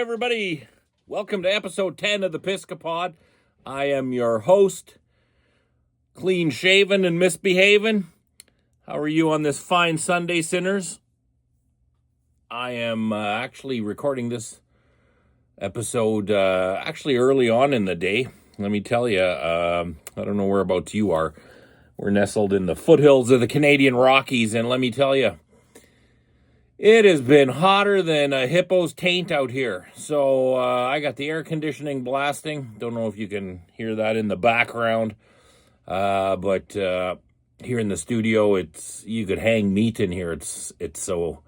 everybody. Welcome to episode 10 of the PISCOPOD. I am your host, clean shaven and misbehaving. How are you on this fine Sunday, sinners? I am actually recording this episode early on in the day. Let me tell you, I don't know whereabouts you are. We're nestled in the foothills of the Canadian Rockies, and let me tell you, it has been hotter than a hippo's taint out here. So I got the air conditioning blasting. Don't know if you can hear that in the background. But here in the studio, you could hang meat in here. It's so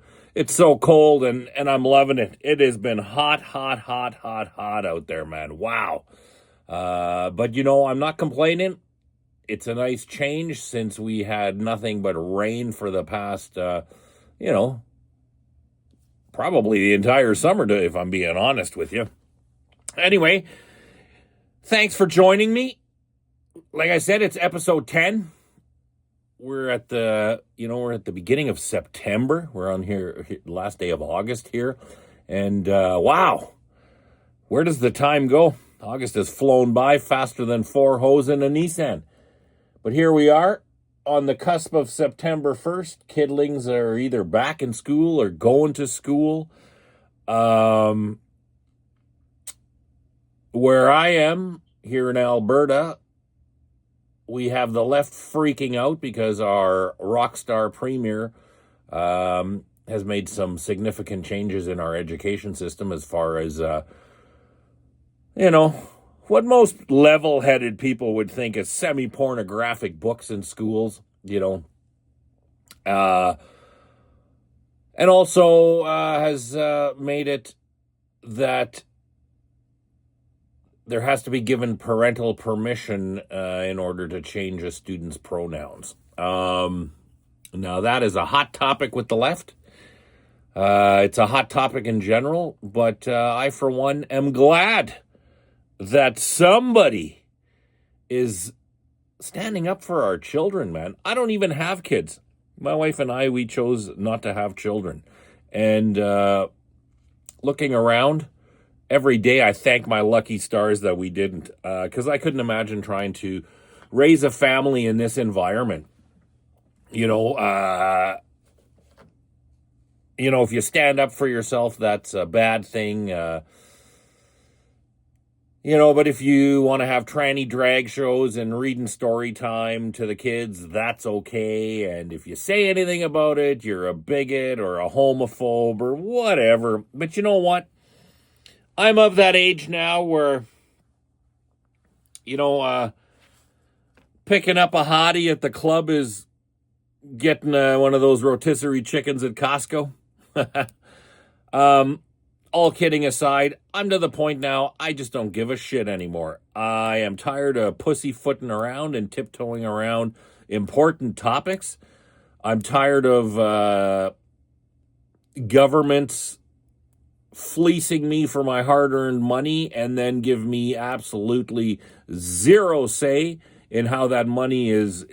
cold, and I'm loving it. It has been hot out there, man. Wow. But I'm not complaining. It's a nice change since we had nothing but rain for the past, probably the entire summer, if I'm being honest with you. Anyway, thanks for joining me. Like I said, it's episode 10. We're at the beginning of September. We're on here last day of August here. And wow, where does the time go? August has flown by faster than four hoes in a Nissan. But here we are. On the cusp of September 1st, kidlings are either back in school or going to school. Where I am, here in Alberta, we have the left freaking out because our rock star premier has made some significant changes in our education system as far as, what most level-headed people would think is semi-pornographic books in schools, and also has made it that there has to be given parental permission in order to change a student's pronouns. Now, that is a hot topic with the left. It's a hot topic in general, but I, for one, am glad that somebody is standing up for our children, man. I don't even have kids. My wife and I, we chose not to have children. And looking around, every day I thank my lucky stars that we didn't, because I couldn't imagine trying to raise a family in this environment. If you stand up for yourself, that's a bad thing. But if you want to have tranny drag shows and reading story time to the kids, that's okay. And if you say anything about it, you're a bigot or a homophobe or whatever. But you know what? I'm of that age now where, picking up a hottie at the club is getting one of those rotisserie chickens at Costco. All kidding aside, I'm to the point now, I just don't give a shit anymore. I am tired of pussyfooting around and tiptoeing around important topics. I'm tired of governments fleecing me for my hard-earned money and then give me absolutely zero say in how that money is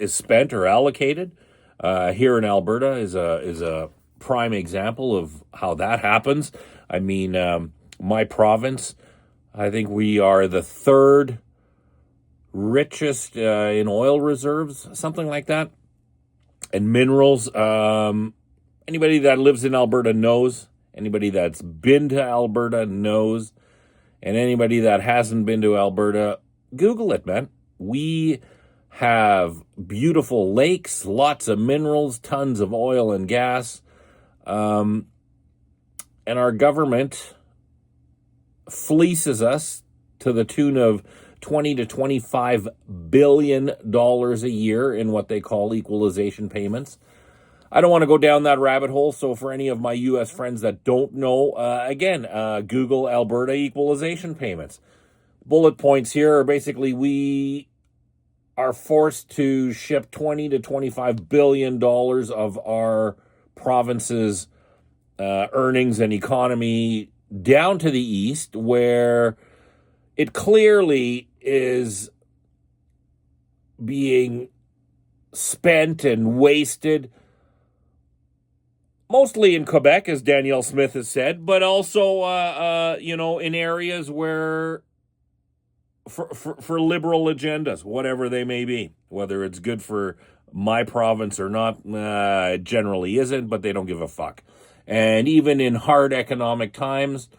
spent or allocated. Here in Alberta is a prime example of how that happens. I mean, my province, I think we are the third richest in oil reserves, something like that, and minerals. Anybody that lives in Alberta knows. Anybody that's been to Alberta knows. And anybody that hasn't been to Alberta, Google it, man. We have beautiful lakes, lots of minerals, tons of oil and gas. And our government fleeces us to the tune of $20 to $25 billion a year in what they call equalization payments. I don't want to go down that rabbit hole, so for any of my U.S. friends that don't know, Google Alberta equalization payments. Bullet points here are basically we are forced to ship $20 to $25 billion of our province's earnings and economy down to the east, where it clearly is being spent and wasted mostly in Quebec, as Danielle Smith has said, but also, in areas where for liberal agendas, whatever they may be, whether it's good for my province or not, it generally isn't, but they don't give a fuck. And even in hard economic times,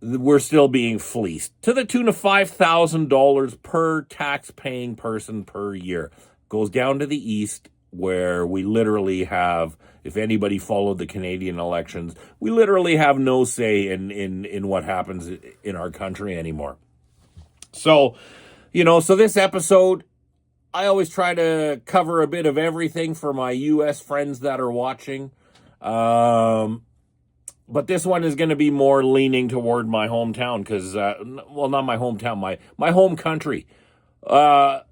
we're still being fleeced to the tune of $5,000 per tax-paying person per year. Goes down to the east, where we literally have, if anybody followed the Canadian elections, we literally have no say in what happens in our country anymore. So, so this episode, I always try to cover a bit of everything for my U.S. friends that are watching. But this one is going to be more leaning toward my hometown because, not my hometown, my home country. Or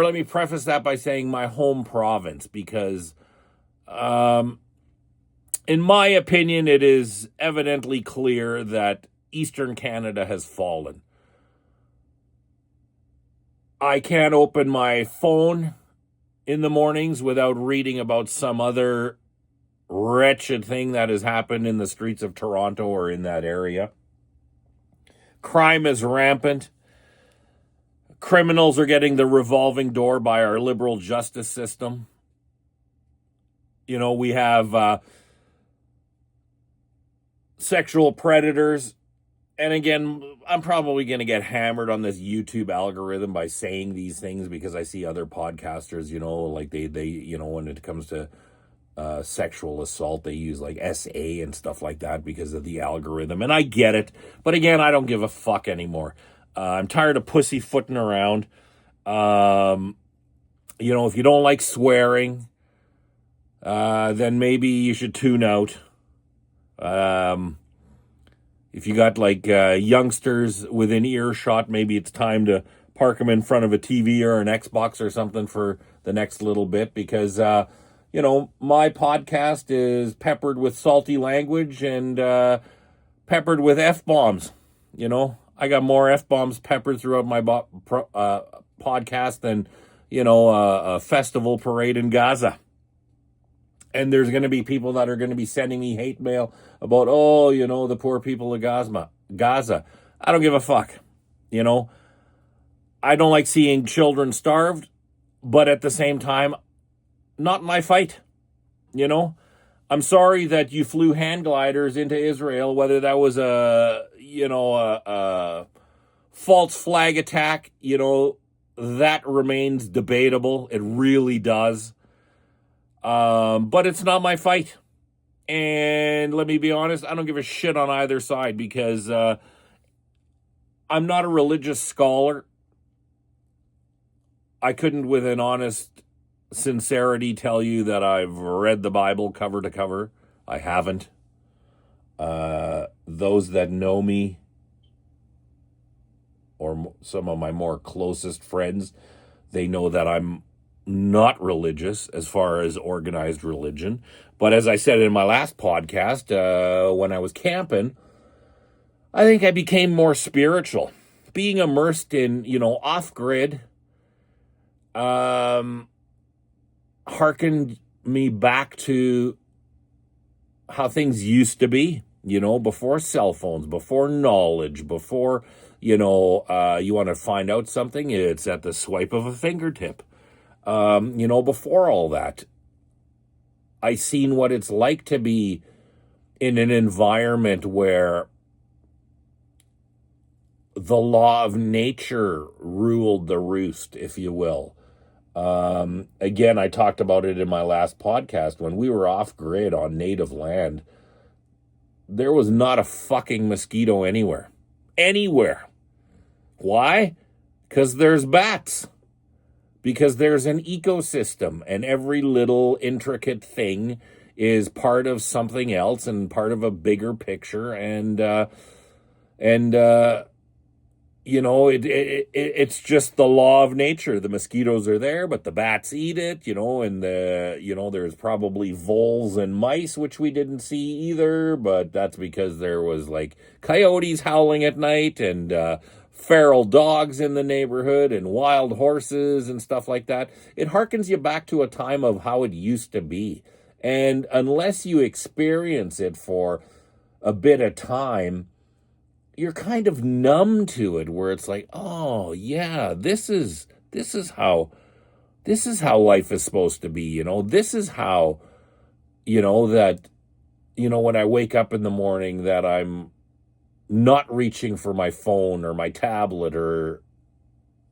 let me preface that by saying my home province, because in my opinion, it is evidently clear that Eastern Canada has fallen. I can't open my phone in the mornings without reading about some other wretched thing that has happened in the streets of Toronto or in that area. Crime is rampant. Criminals are getting the revolving door by our liberal justice system. We have sexual predators. And again, I'm probably going to get hammered on this YouTube algorithm by saying these things because I see other podcasters, like they when it comes to sexual assault, they use like SA and stuff like that because of the algorithm. And I get it. But again, I don't give a fuck anymore. I'm tired of pussyfooting around. If you don't like swearing, then maybe you should tune out. If you got like youngsters within earshot, maybe it's time to park them in front of a TV or an Xbox or something for the next little bit because, my podcast is peppered with salty language and peppered with F-bombs. I got more F-bombs peppered throughout my podcast than, a festival parade in Gaza. And there's going to be people that are going to be sending me hate mail about, the poor people of Gaza. I don't give a fuck. I don't like seeing children starved, but at the same time, not my fight. I'm sorry that you flew hand gliders into Israel, whether that was a false flag attack, that remains debatable. It really does. But it's not my fight. And let me be honest, I don't give a shit on either side because I'm not a religious scholar. I couldn't, with an honest sincerity, tell you that I've read the Bible cover to cover. I haven't. Those that know me, or some of my more closest friends, they know that I'm not religious as far as organized religion. But as I said in my last podcast, when I was camping, I think I became more spiritual. Being immersed in, off-grid, harkened me back to how things used to be, before cell phones, before knowledge, before, you want to find out something, it's at the swipe of a fingertip. Before all that, I seen what it's like to be in an environment where the law of nature ruled the roost, if you will. Again, I talked about it in my last podcast. When we were off grid on native land, there was not a fucking mosquito anywhere. Anywhere. Why? Because there's bats. Because there's an ecosystem, and every little intricate thing is part of something else and part of a bigger picture. It's just the law of nature. The mosquitoes are there, but the bats eat it, and there's probably voles and mice, which we didn't see either, but that's because there was like coyotes howling at night and feral dogs in the neighborhood and wild horses and stuff like that. It harkens you back to a time of how it used to be. And unless you experience it for a bit of time, you're kind of numb to it, where it's like, oh yeah, this is how life is supposed to be. This is how, that, when I wake up in the morning, that I'm not reaching for my phone or my tablet or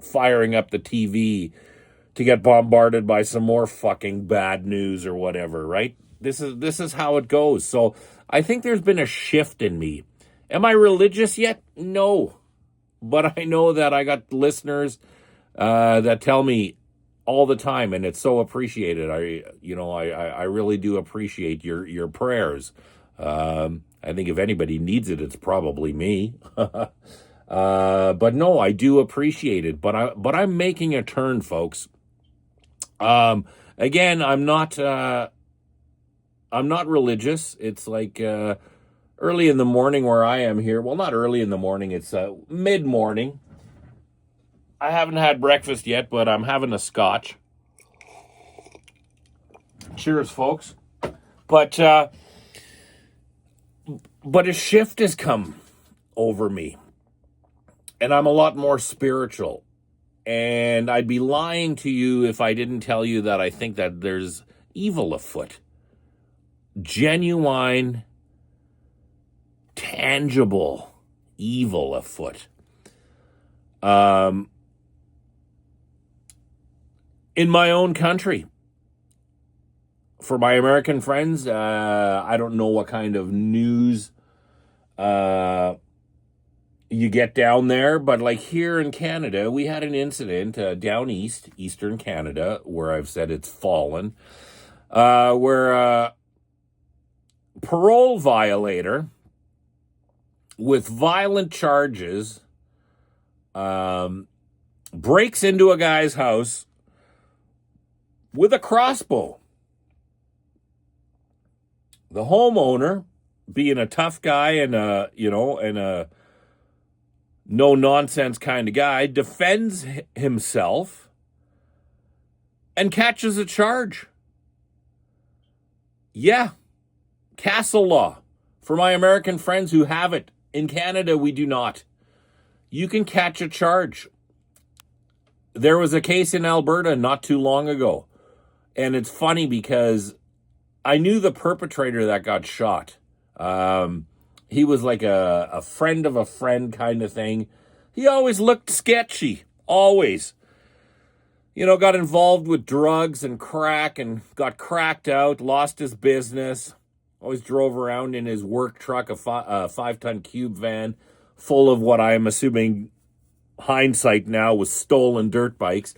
firing up the TV to get bombarded by some more fucking bad news or whatever, right? This is how it goes. So I think there's been a shift in me. Am I religious yet? No. But I know that I got listeners that tell me all the time, and it's so appreciated. I really do appreciate your prayers. I think if anybody needs it, it's probably me. But no, I do appreciate it. But I'm making a turn, folks. Again, I'm not religious. It's like early in the morning where I am here. Well, not early in the morning. It's mid-morning. I haven't had breakfast yet, but I'm having a scotch. Cheers, folks. But a shift has come over me, and I'm a lot more spiritual. And I'd be lying to you if I didn't tell you that I think that there's evil afoot. Genuine, tangible evil afoot. In my own country. For my American friends, I don't know what kind of news you get down there, but like here in Canada, we had an incident down east, eastern Canada, where I've said it's fallen, where a parole violator with violent charges breaks into a guy's house with a crossbow. The homeowner, being a tough guy and a no-nonsense kind of guy, defends himself and catches a charge. Yeah, castle law. For my American friends who have it. In Canada, we do not. You can catch a charge. There was a case in Alberta not too long ago. And it's funny because I knew the perpetrator that got shot. He was like a friend of a friend kind of thing. He always looked sketchy. Always. Got involved with drugs and crack and got cracked out, lost his business. Always drove around in his work truck, a 5-ton cube van full of what I'm assuming, hindsight now, was stolen dirt bikes.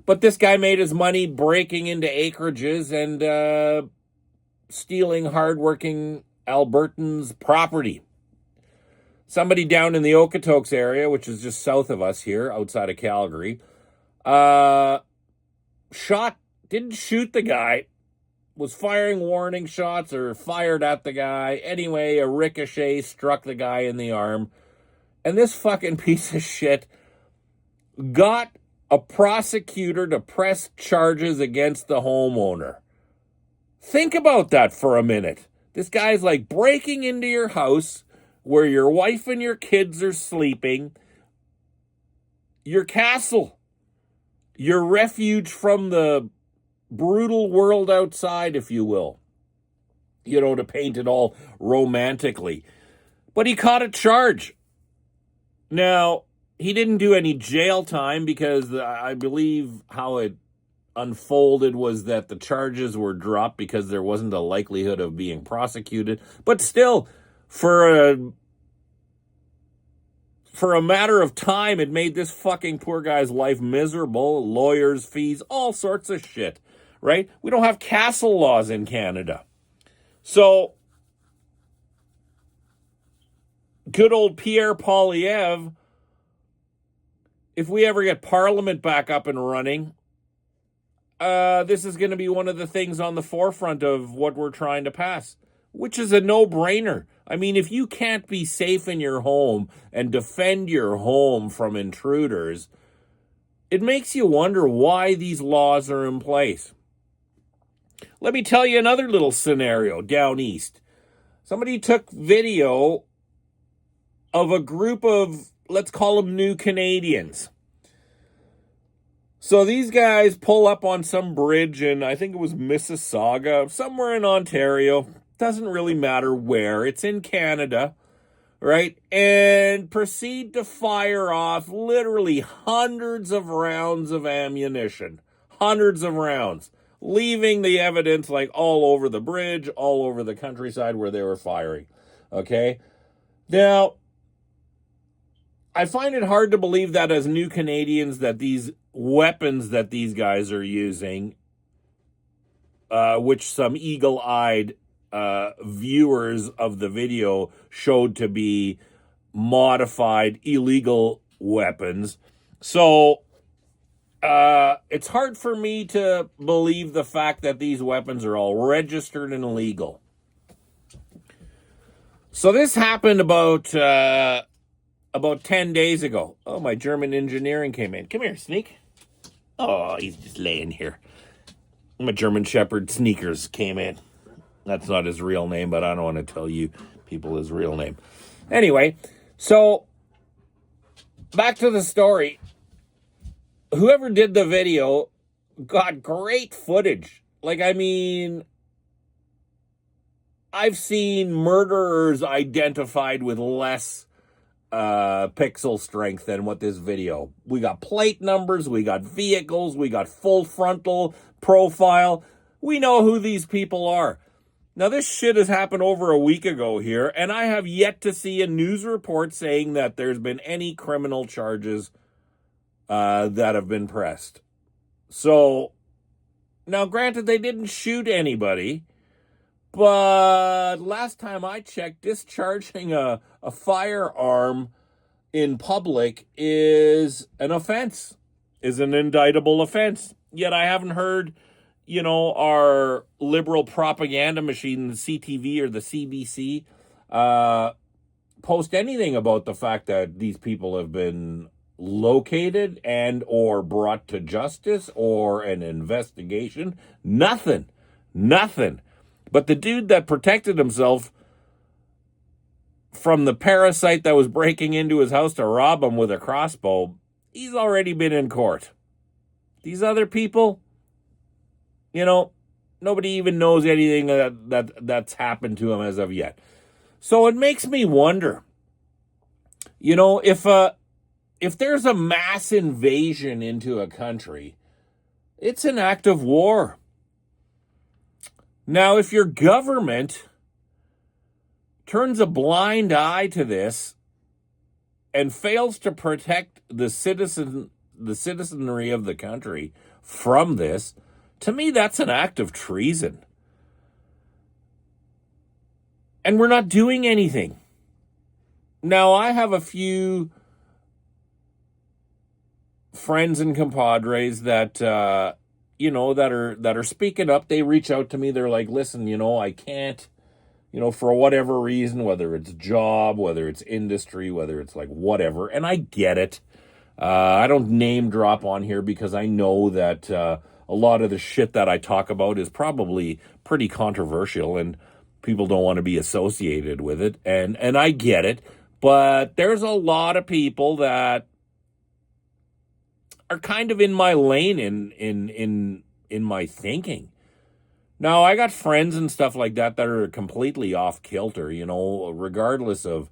But this guy made his money breaking into acreages and stealing hardworking Albertans' property. Somebody down in the Okotoks area, which is just south of us here, outside of Calgary, didn't shoot the guy, was firing warning shots or fired at the guy. Anyway, a ricochet struck the guy in the arm. And this fucking piece of shit got a prosecutor to press charges against the homeowner. Think about that for a minute. This guy's like breaking into your house where your wife and your kids are sleeping, your castle, your refuge from the brutal world outside, if you will, to paint it all romantically. But he caught a charge. Now, he didn't do any jail time because I believe how it unfolded was that the charges were dropped because there wasn't a likelihood of being prosecuted. But still, for a matter of time, it made this fucking poor guy's life miserable. Lawyers' fees, all sorts of shit, right? We don't have castle laws in Canada. So, good old Pierre Poilievre, if we ever get Parliament back up and running, this is going to be one of the things on the forefront of what we're trying to pass, which is a no-brainer. I mean, if you can't be safe in your home and defend your home from intruders, it makes you wonder why these laws are in place. Let me tell you another little scenario down east. Somebody took video of a group of, let's call them new Canadians. So these guys pull up on some bridge in, I think it was Mississauga, somewhere in Ontario. Doesn't really matter where. It's in Canada, right? And proceed to fire off literally hundreds of rounds of ammunition. Hundreds of rounds. Leaving the evidence like all over the bridge, all over the countryside where they were firing. Okay? Now, I find it hard to believe that as new Canadians that these weapons that these guys are using, which some eagle-eyed viewers of the video showed to be modified illegal weapons. So it's hard for me to believe the fact that these weapons are all registered and legal. So this happened about 10 days ago. Oh, my German engineering came in. Come here, Sneak. Oh, he's just laying here. My German Shepherd Sneakers came in. That's not his real name, but I don't want to tell you people his real name. Anyway, so back to the story. Whoever did the video got great footage. Like, I mean, I've seen murderers identified with less pixel strength than what this video. We got plate numbers, we got vehicles, we got full frontal profile. We know who these people are. Now, this shit has happened over a week ago here, and I have yet to see a news report saying that there's been any criminal charges that have been pressed. So, now granted, they didn't shoot anybody, but last time I checked, discharging a firearm in public is an offense, is an indictable offense. Yet I haven't heard, our liberal propaganda machine, the CTV or the CBC, post anything about the fact that these people have been located and or brought to justice or an investigation. Nothing. But the dude that protected himself from the parasite that was breaking into his house to rob him with a crossbow, he's already been in court. These other people, nobody even knows anything that's happened to him as of yet. So it makes me wonder, if there's a mass invasion into a country, it's an act of war. Now, if your government turns a blind eye to this and fails to protect the citizenry of the country from this, to me, that's an act of treason. And we're not doing anything. Now, I have a few friends and compadres that, that are speaking up. They reach out to me. They're like, listen, I can't, for whatever reason, whether it's job, whether it's industry, whether it's like whatever. And I get it. I don't name drop on here because I know that a lot of the shit that I talk about is probably pretty controversial and people don't want to be associated with it. And I get it. But there's a lot of people that are kind of in my lane in my thinking. Now, I got friends and stuff like that are completely off kilter, regardless of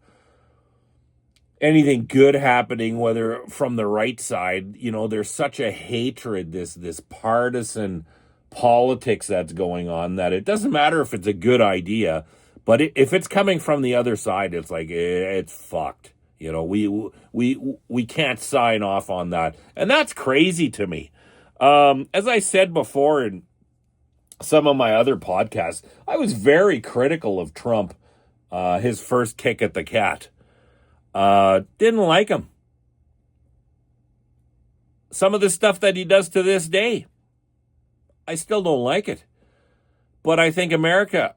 anything good happening, whether from the right side, there's such a hatred, this partisan politics that's going on that it doesn't matter if it's a good idea, but if it's coming from the other side, it's like, it's fucked. We can't sign off on that. And that's crazy to me. As I said before in some of my other podcasts, I was very critical of Trump, his first kick at the cat. Didn't like him. Some of the stuff that he does to this day, I still don't like it. But I think America,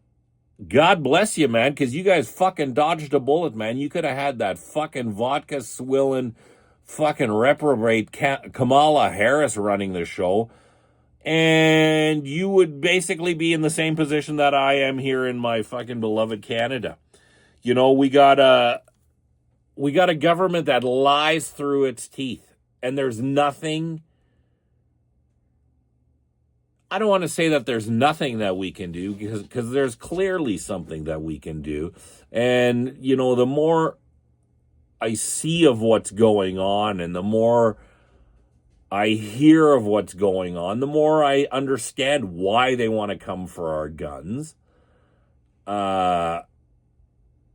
God bless you, man, because you guys fucking dodged a bullet, man. You could have had that fucking vodka swilling fucking reprobate Kamala Harris running the show. and you would basically be in the same position that I am here in my fucking beloved Canada. You know, we got a government that lies through its teeth, and there's nothing. I don't want to say that there's nothing that we can do, because there's clearly something that we can do. And, you know, the more I see of what's going on and the more I hear of what's going on, the more I understand why they want to come for our guns. The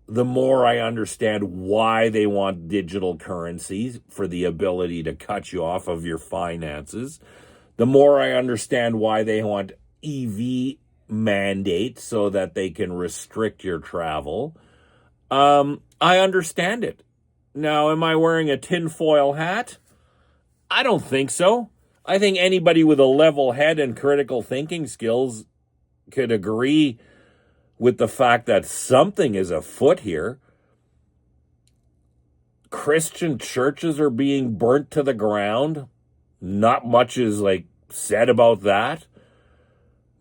more I understand why they want digital currencies for the ability to cut you off of your finances. The more I understand why they want EV mandates so that they can restrict your travel. I understand it. Now, am I wearing a tinfoil hat? I don't think so. I think anybody with a level head and critical thinking skills could agree with the fact that something is afoot here. Christian churches are being burnt to the ground. Not much is said about that.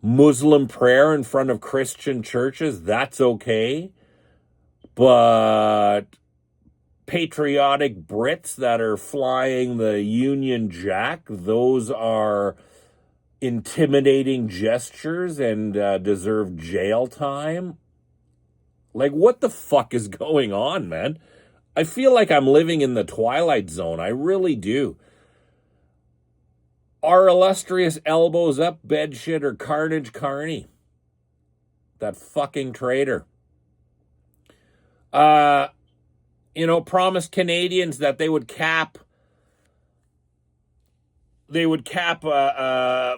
Muslim prayer in front of Christian churches, that's okay. But patriotic Brits that are flying the Union Jack, those are intimidating gestures and deserve jail time. What the fuck is going on, man? I feel like I'm living in the Twilight Zone. I really do. Our illustrious elbows up bedshitter Carney. That fucking traitor. Promised Canadians that they would cap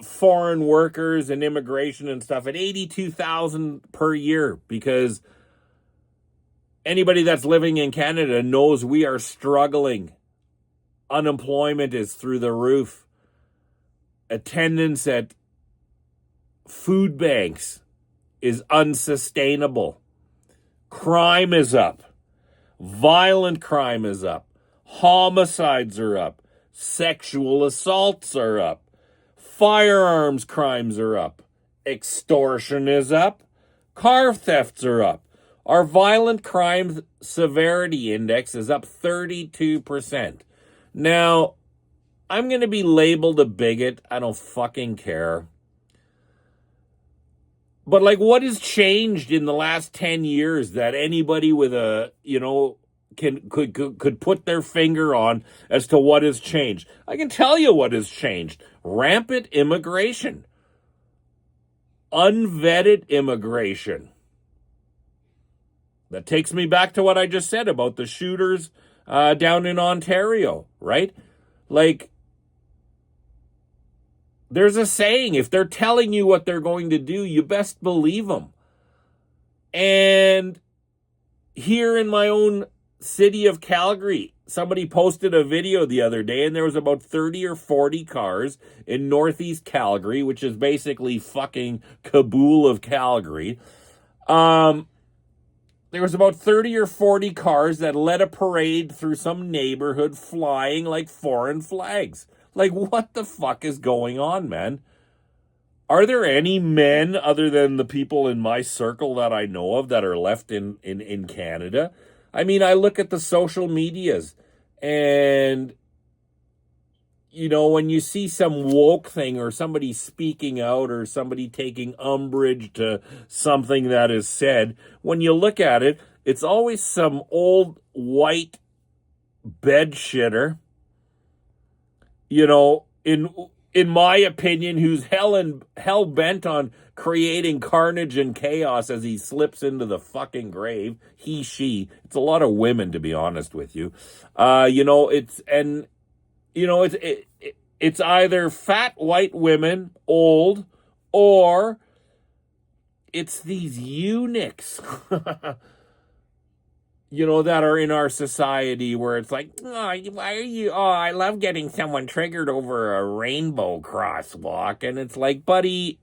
foreign workers and immigration and stuff at 82,000 per year, because anybody that's living in Canada knows we are struggling. Unemployment is through the roof. Attendance at food banks is unsustainable. Crime is up. Violent crime is up. Homicides are up. Sexual assaults are up. Firearms crimes are up. Extortion is up. Car thefts are up. Our violent crime severity index is up 32%. Now, I'm going to be labeled a bigot. I don't fucking care. But what has changed in the last 10 years that anybody with a, could put their finger on as to what has changed? I can tell you what has changed. Rampant immigration. Unvetted immigration. That takes me back to what I just said about the shooters down in Ontario, right? There's a saying, if they're telling you what they're going to do, you best believe them. And here in my own city of Calgary, somebody posted a video the other day, and there was about 30 or 40 cars in northeast Calgary, which is basically fucking Kabul of Calgary. There was about 30 or 40 cars that led a parade through some neighborhood flying like foreign flags. What the fuck is going on, man? Are there any men other than the people in my circle that I know of that are left in Canada? I mean, I look at the social medias and, when you see some woke thing or somebody speaking out or somebody taking umbrage to something that is said, when you look at it, it's always some old white bed shitter, in my opinion, who's hell bent on creating carnage and chaos as he slips into the fucking grave. He, she. It's a lot of women, to be honest with you. It's either fat white women, old, or it's these eunuchs. That are in our society where it's why are you, I love getting someone triggered over a rainbow crosswalk. And it's buddy,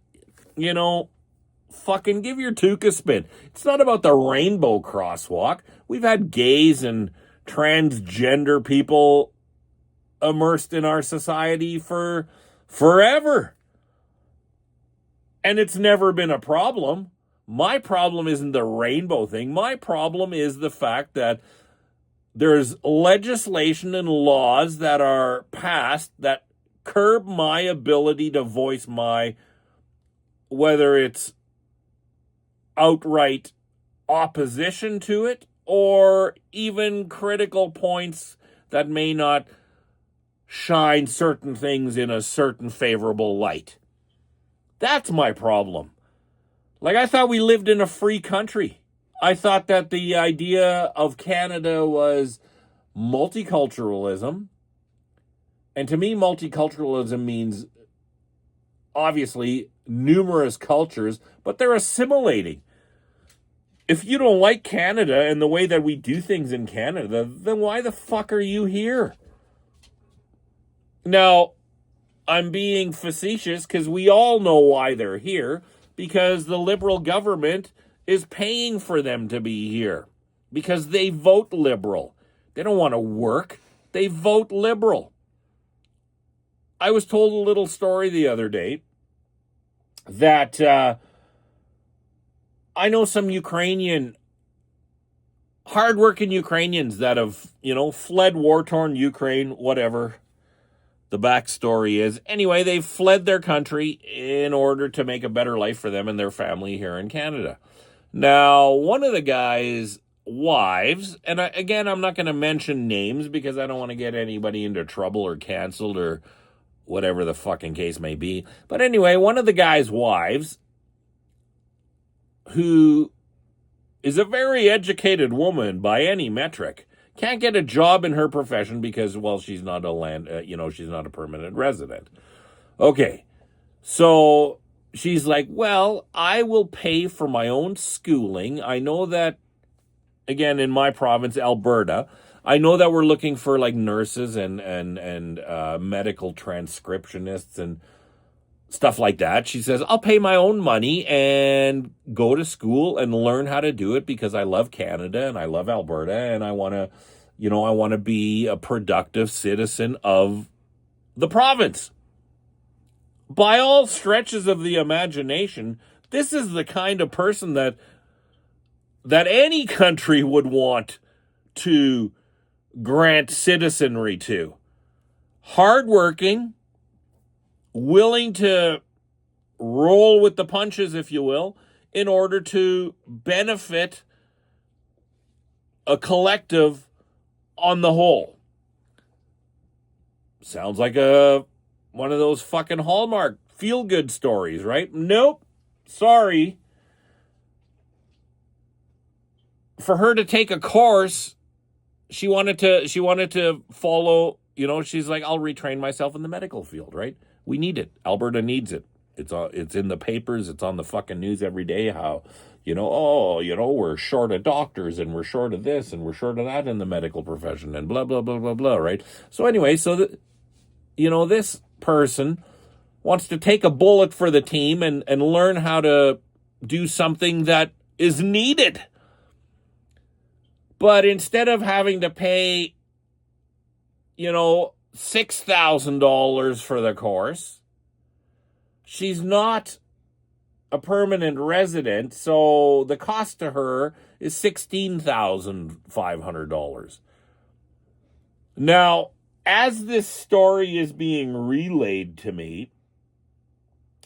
fucking give your toque a spin. It's not about the rainbow crosswalk. We've had gays and transgender people immersed in our society for forever. And it's never been a problem. My problem isn't the rainbow thing. My problem is the fact that there's legislation and laws that are passed that curb my ability to voice my, whether it's outright opposition to it or even critical points that may not shine certain things in a certain favorable light. That's my problem. Like, I thought we lived in a free country. I thought that the idea of Canada was multiculturalism. And to me, multiculturalism means obviously numerous cultures, but they're assimilating. If you don't like Canada and the way that we do things in Canada, then why the fuck are you here? Now, I'm being facetious because we all know why they're here, because the Liberal government is paying for them to be here because they vote Liberal. They don't want to work. They vote Liberal. I was told a little story the other day that I know some hardworking Ukrainians that have, fled war-torn Ukraine, whatever the backstory is. Anyway, they've fled their country in order to make a better life for them and their family here in Canada. Now, one of the guys' wives, and I'm not going to mention names because I don't want to get anybody into trouble or canceled or whatever the fucking case may be. But anyway, one of the guy's wives, who is a very educated woman by any metric, can't get a job in her profession because, well, she's not she's not a permanent resident. Okay, so she's like, well, I will pay for my own schooling. I know that, again, in my province, Alberta, I know that we're looking for like nurses and medical transcriptionists and stuff like that. She says, I'll pay my own money and go to school and learn how to do it because I love Canada and I love Alberta and I want to be a productive citizen of the province. By all stretches of the imagination, this is the kind of person that any country would want to grant citizenry to. Hardworking, willing to roll with the punches, if you will, in order to benefit a collective on the whole. Sounds like one of those fucking Hallmark feel-good stories, right? Nope. Sorry. For her to take a course, she wanted to follow, she's like, I'll retrain myself in the medical field, right? We need it. Alberta needs it. It's in the papers. It's on the fucking news every day how, we're short of doctors and we're short of this and we're short of that in the medical profession and blah, blah, blah, blah, blah, right? So anyway, this person wants to take a bullet for the team and learn how to do something that is needed. But instead of having to pay, $6,000 for the course, she's not a permanent resident, so the cost to her is $16,500. Now, as this story is being relayed to me,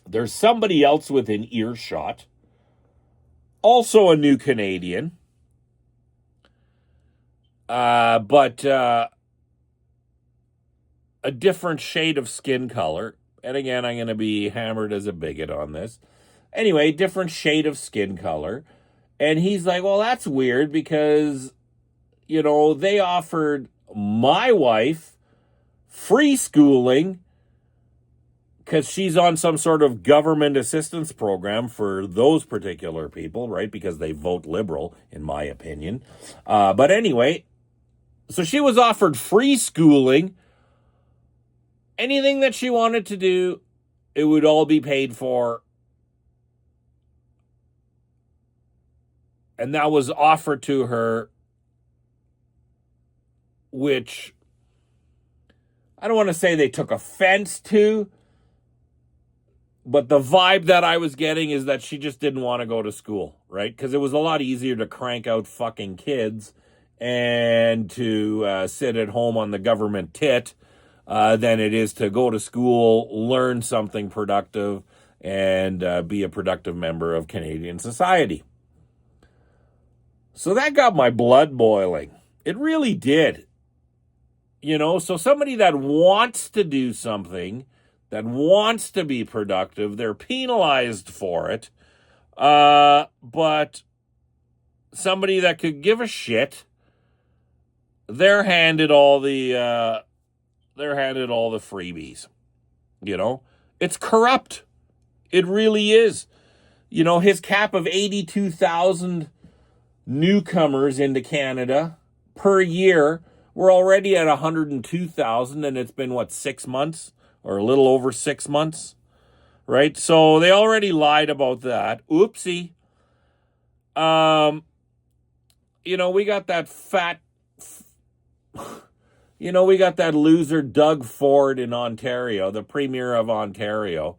there's somebody else within earshot, also a new Canadian, but a different shade of skin color. And again, I'm going to be hammered as a bigot on this. Anyway, different shade of skin color. And he's like, well, that's weird because, they offered my wife free schooling because she's on some sort of government assistance program for those particular people, right? Because they vote Liberal, in my opinion. But anyway, so she was offered free schooling. Anything that she wanted to do, it would all be paid for. And that was offered to her, which I don't want to say they took offense to, But the vibe that I was getting is that she just didn't want to go to school, right? Because it was a lot easier to crank out fucking kids and to sit at home on the government tit than it is to go to school, learn something productive, and be a productive member of Canadian society. So that got my blood boiling. It really did. So somebody that wants to do something, that wants to be productive, they're penalized for it. But somebody that could give a shit, they're handed all the freebies. It's corrupt. It really is. His cap of 82,000 newcomers into Canada per year, we're already at 102,000, and it's been 6 months or a little over 6 months, right? So they already lied about that. Oopsie. We got that we got that loser Doug Ford in Ontario, the Premier of Ontario,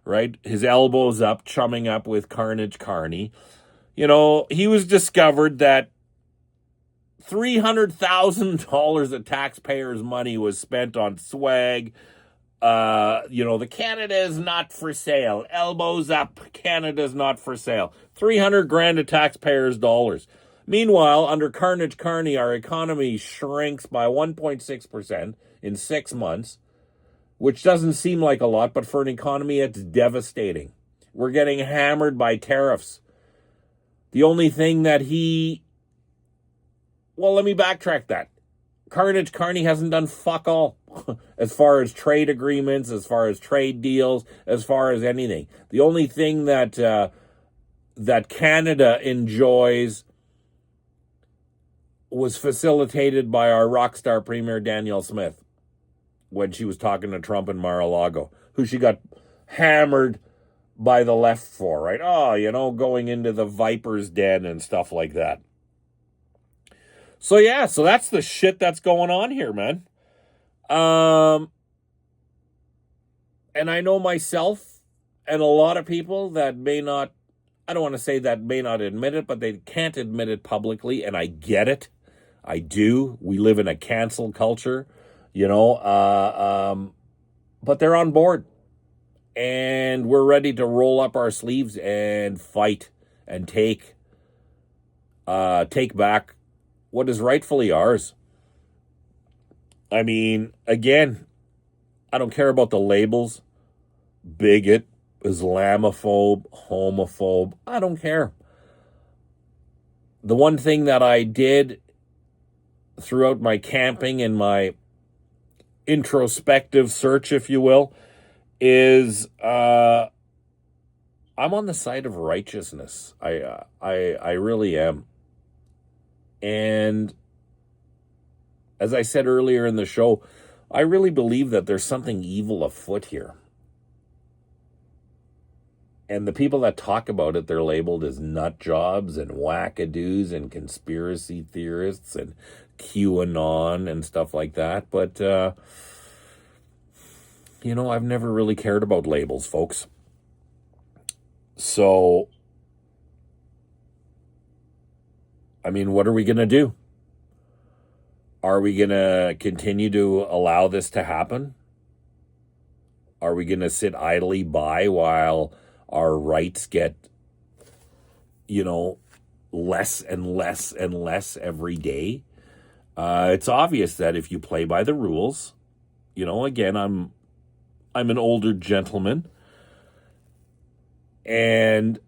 right? His elbows up, chumming up with Carney. He was discovered that $300,000 of taxpayers' money was spent on swag. The Canada is not for sale. Elbows up, Canada's not for sale. $300,000 of taxpayers' dollars. Meanwhile, under Carney, our economy shrinks by 1.6% in 6 months, which doesn't seem like a lot, but for an economy, it's devastating. We're getting hammered by tariffs. The only thing that let me backtrack that. Carney hasn't done fuck all as far as trade agreements, as far as trade deals, as far as anything. The only thing that Canada enjoys was facilitated by our rock star Premier Danielle Smith when she was talking to Trump in Mar-a-Lago, who she got hammered by the left for, right? Oh, going into the Viper's Den and stuff like that. So that's the shit that's going on here, man. And I know myself and a lot of people that may not, I don't want to say that may not admit it, but they can't admit it publicly, and I get it. I do. We live in a cancel culture, but they're on board. And we're ready to roll up our sleeves and fight and take back what is rightfully ours. I mean, again, I don't care about the labels. Bigot, Islamophobe, homophobe. I don't care. The one thing that I did throughout my camping and my introspective search, if you will, is I'm on the side of righteousness. I really am. And as I said earlier in the show, I really believe that there's something evil afoot here. And the people that talk about it, they're labeled as nut jobs and wackadoos and conspiracy theorists and QAnon and stuff like that. But, I've never really cared about labels, folks. So, I mean, what are we going to do? Are we going to continue to allow this to happen? Are we going to sit idly by while our rights get, less and less and less every day? It's obvious that if you play by the rules, again, I'm an older gentleman, and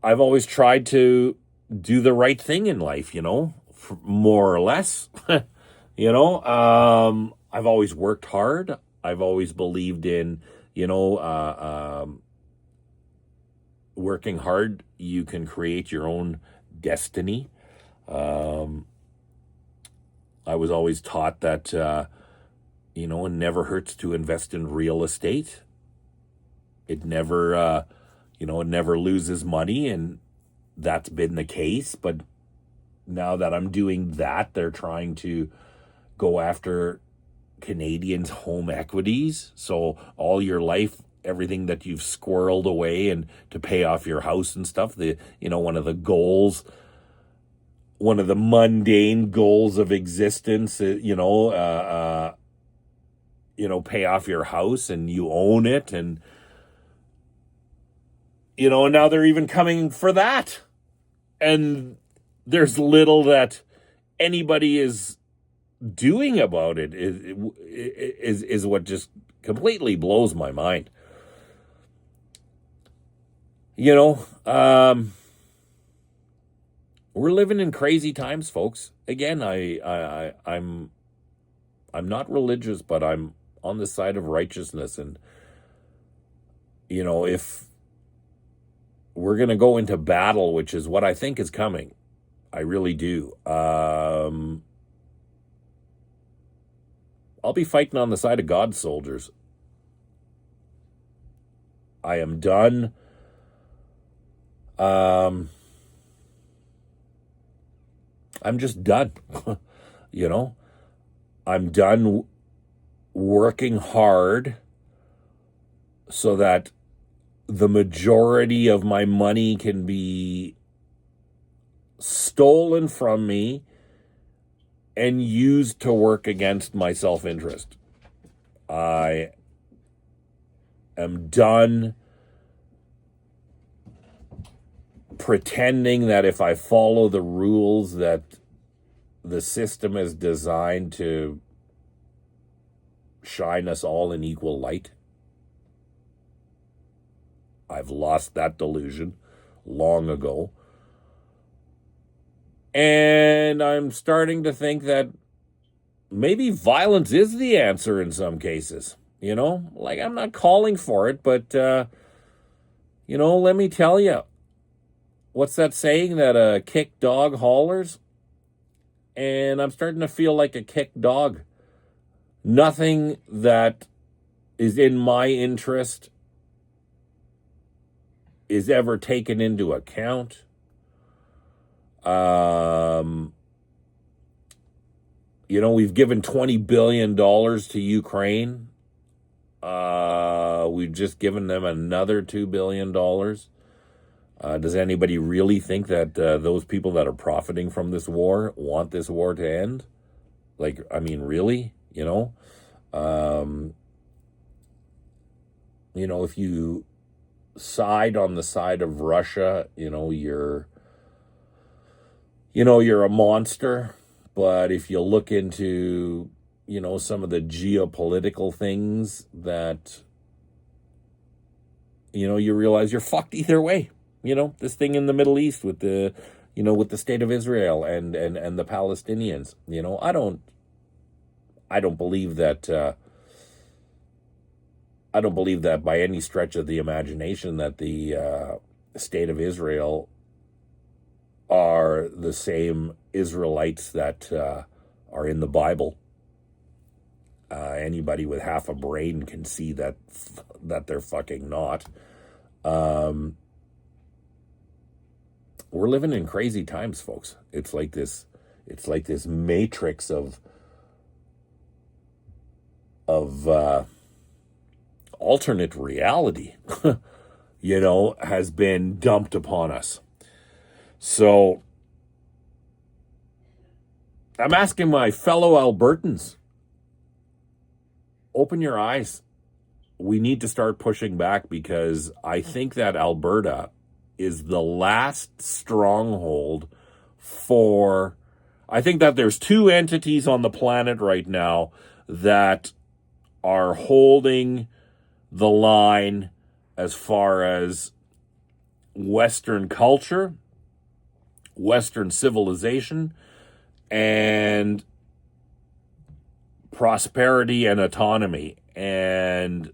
I've always tried to do the right thing in life, more or less. I've always worked hard. I've always believed in, working hard, you can create your own destiny. I was always taught that, it never hurts to invest in real estate. It never, it never loses money, and that's been the case. But now that I'm doing that, they're trying to go after Canadians' home equities. So all your life everything that you've squirreled away and to pay off your house and stuff. One of the goals, one of the mundane goals of existence, pay off your house and you own it. And, and now they're even coming for that. And there's little that anybody is doing about it is what just completely blows my mind. We're living in crazy times, folks. Again, I'm not religious, but I'm on the side of righteousness. And, if we're going to go into battle, which is what I think is coming, I really do. I'll be fighting on the side of God's soldiers. I am done. I'm just done. I'm done working hard so that the majority of my money can be stolen from me and used to work against my self-interest. I am done pretending that if I follow the rules that the system is designed to shine us all in equal light. I've lost that delusion long ago. And I'm starting to think that maybe violence is the answer in some cases. I'm not calling for it, but, let me tell you, what's that saying that a kicked dog hollers? And I'm starting to feel like a kicked dog. Nothing that is in my interest is ever taken into account. We've given $20 billion to Ukraine. We've just given them another $2 billion. Does anybody really think that those people that are profiting from this war want this war to end? Really? If you side on the side of Russia, you're a monster. But if you look into, some of the geopolitical things that, you realize you're fucked either way. This thing in the Middle East with the state of Israel and the Palestinians. I don't believe that. I don't believe that by any stretch of the imagination that the state of Israel are the same Israelites that are in the Bible. Anybody with half a brain can see that they're fucking not. We're living in crazy times, folks. It's like this matrix of alternate reality, has been dumped upon us. So I'm asking my fellow Albertans, open your eyes. We need to start pushing back, because I think that Alberta is the last stronghold for... I think that there's two entities on the planet right now that are holding the line as far as Western culture, Western civilization, and prosperity and autonomy. And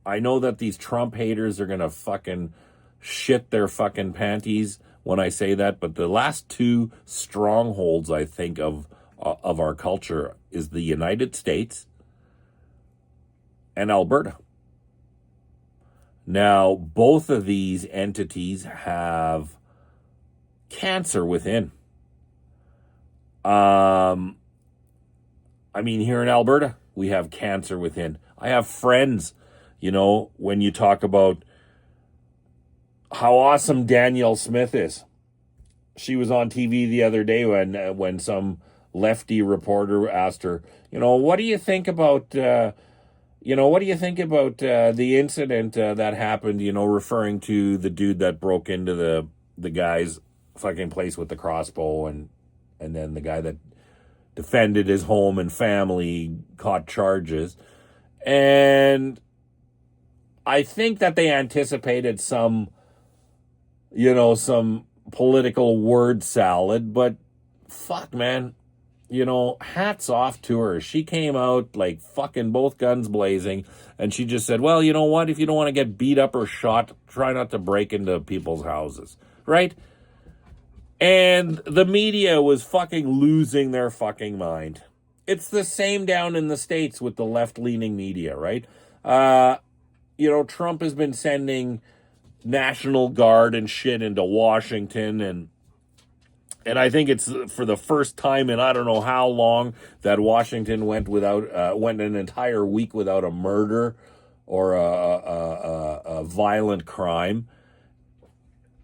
I know that these Trump haters are going to fucking shit their fucking panties when I say that, but the last two strongholds, I think, of our culture is the United States and Alberta. Now, both of these entities have cancer within. Here in Alberta, we have cancer within. I have friends, when you talk about how awesome Danielle Smith is. She was on TV the other day when some lefty reporter asked her, what do you think about, the incident that happened, referring to the dude that broke into the guy's fucking place with the crossbow and then the guy that defended his home and family caught charges. And I think that they anticipated some political word salad, but fuck, man, hats off to her. She came out like fucking both guns blazing, and she just said, well, you know what? If you don't want to get beat up or shot, try not to break into people's houses, right? And the media was fucking losing their fucking mind. It's the same down in the States with the left-leaning media, right? Trump has been sending National Guard and shit into Washington, and I think it's for the first time in I don't know how long that Washington went an entire week without a murder or a violent crime.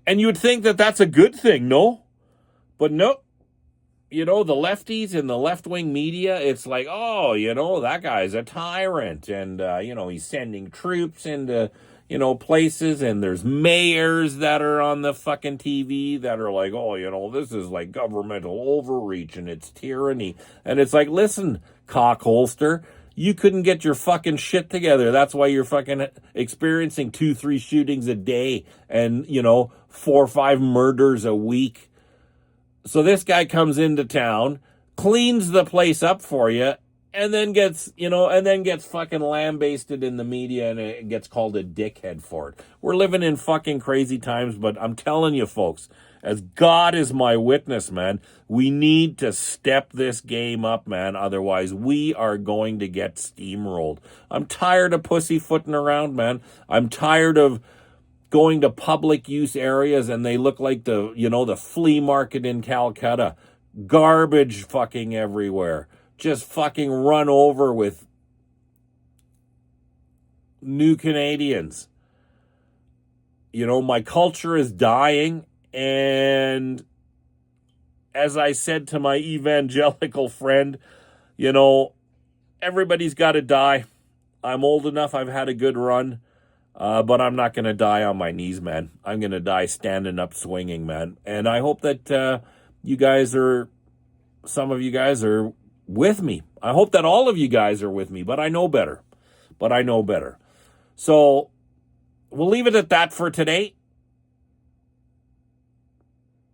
And you would think that that's a good thing, no? But no. The lefties and the left-wing media, it's like, oh, that guy's a tyrant, and he's sending troops into places, and there's mayors that are on the fucking TV that are like, oh, this is like governmental overreach and it's tyranny. And it's like, listen, cockholster, you couldn't get your fucking shit together. That's why you're fucking experiencing 2-3 shootings a day and, 4 or 5 murders a week. So this guy comes into town, cleans the place up for you, and then gets fucking lambasted in the media, and it gets called a dickhead for it. We're living in fucking crazy times, but I'm telling you, folks, as God is my witness, man, we need to step this game up, man. Otherwise, we are going to get steamrolled. I'm tired of pussyfooting around, man. I'm tired of going to public use areas and they look like the flea market in Calcutta. Garbage fucking everywhere. Just fucking run over with new Canadians. My culture is dying, and as I said to my evangelical friend, everybody's got to die. I'm old enough, I've had a good run, but I'm not going to die on my knees, man. I'm going to die standing up swinging, man. And I hope that some of you guys are with me. I hope that all of you guys are with me, but I know better. So we'll leave it at that for today.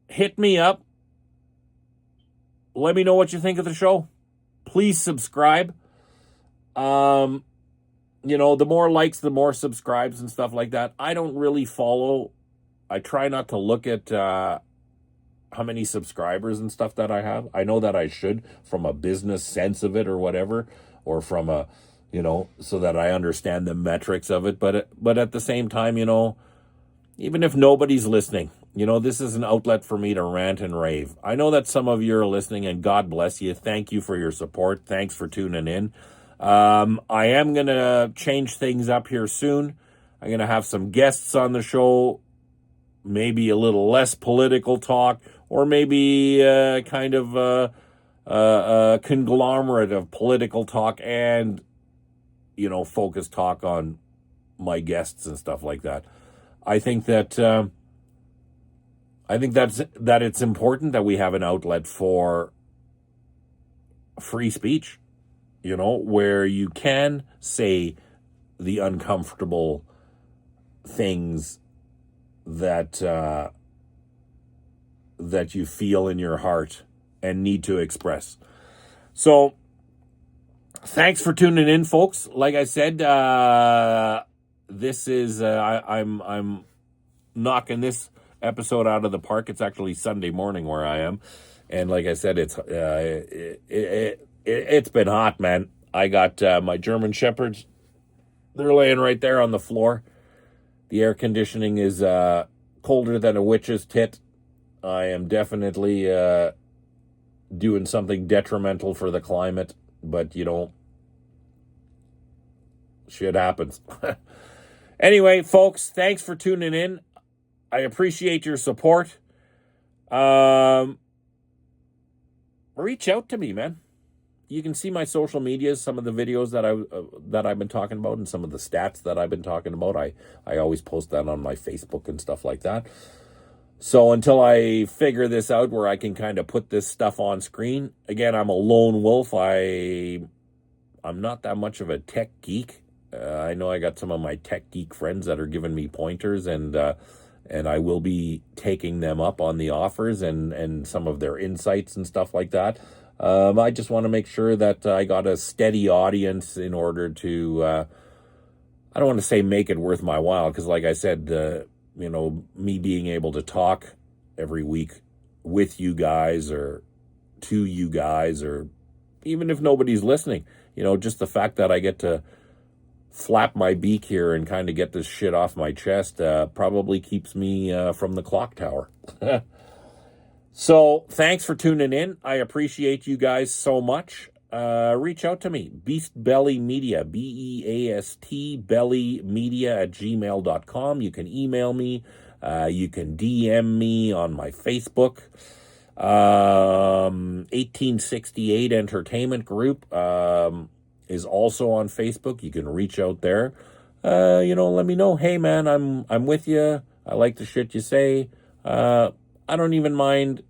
Hit me up. Let me know what you think of the show. Please subscribe. The more likes, the more subscribes and stuff like that. I don't really follow. I try not to look at how many subscribers and stuff that I have. I know that I should, from a business sense of it or whatever, or from a, so that I understand the metrics of it. But at the same time, even if nobody's listening, this is an outlet for me to rant and rave. I know that some of you are listening, and God bless you. Thank you for your support. Thanks for tuning in. I am going to change things up here soon. I'm going to have some guests on the show, maybe a little less political talk, or maybe kind of a conglomerate of political talk and, focused talk on my guests and stuff like that. I think that it's important that we have an outlet for free speech, where you can say the uncomfortable things that you feel in your heart and need to express. So thanks for tuning in, folks. Like I said, this is I'm knocking this episode out of the park. It's actually Sunday morning where I am, and like I said, it's been hot, man. I got my German Shepherds. They're laying right there on the floor. The air conditioning is colder than a witch's tit. I am definitely doing something detrimental for the climate, but Shit happens. Anyway, folks, thanks for tuning in. I appreciate your support. Reach out to me, man. You can see my social medias, some of the videos that I've been talking about, and some of the stats that I've been talking about. I always post that on my Facebook and stuff like that. So until I figure this out where I can kind of put this stuff on screen, again, I'm a lone wolf. I'm not that much of a tech geek. I know I got some of my tech geek friends that are giving me pointers, and I will be taking them up on the offers and some of their insights and stuff like that. I just want to make sure that I got a steady audience in order to, I don't want to say make it worth my while, because like I said, me being able to talk every week with you guys or to you guys, or even if nobody's listening, just the fact that I get to flap my beak here and kind of get this shit off my chest probably keeps me from the clock tower. So thanks for tuning in. I appreciate you guys so much. Reach out to me, Beast Belly Media, BEAST Belly Media at gmail.com. You can email me. You can DM me on my Facebook. 1868 Entertainment Group is also on Facebook. You can reach out there. Let me know. Hey man, I'm with you. I like the shit you say. I don't even mind.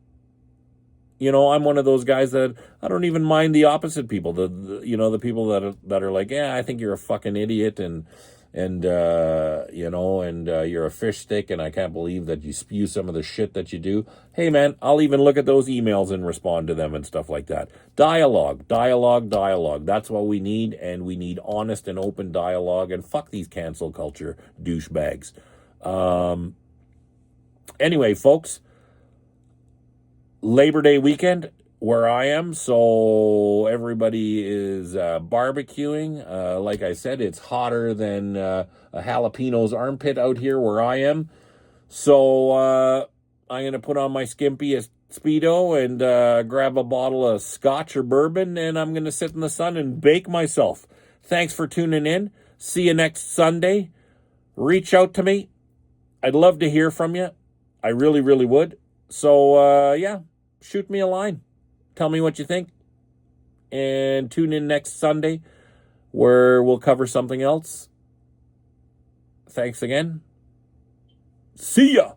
I'm one of those guys that I don't even mind the opposite people. The people that are like, yeah, I think you're a fucking idiot, and you're a fish stick, and I can't believe that you spew some of the shit that you do. Hey man, I'll even look at those emails and respond to them and stuff like that. Dialogue. That's what we need, and we need honest and open dialogue, and fuck these cancel culture douchebags. Anyway, folks, Labor Day weekend where I am, so everybody is barbecuing. Like I said, it's hotter than a jalapeno's armpit out here where I am. So I'm going to put on my skimpy Speedo and grab a bottle of scotch or bourbon, and I'm going to sit in the sun and bake myself. Thanks for tuning in. See you next Sunday. Reach out to me. I'd love to hear from you. I really, really would. So, shoot me a line. Tell me what you think. And tune in next Sunday where we'll cover something else. Thanks again. See ya.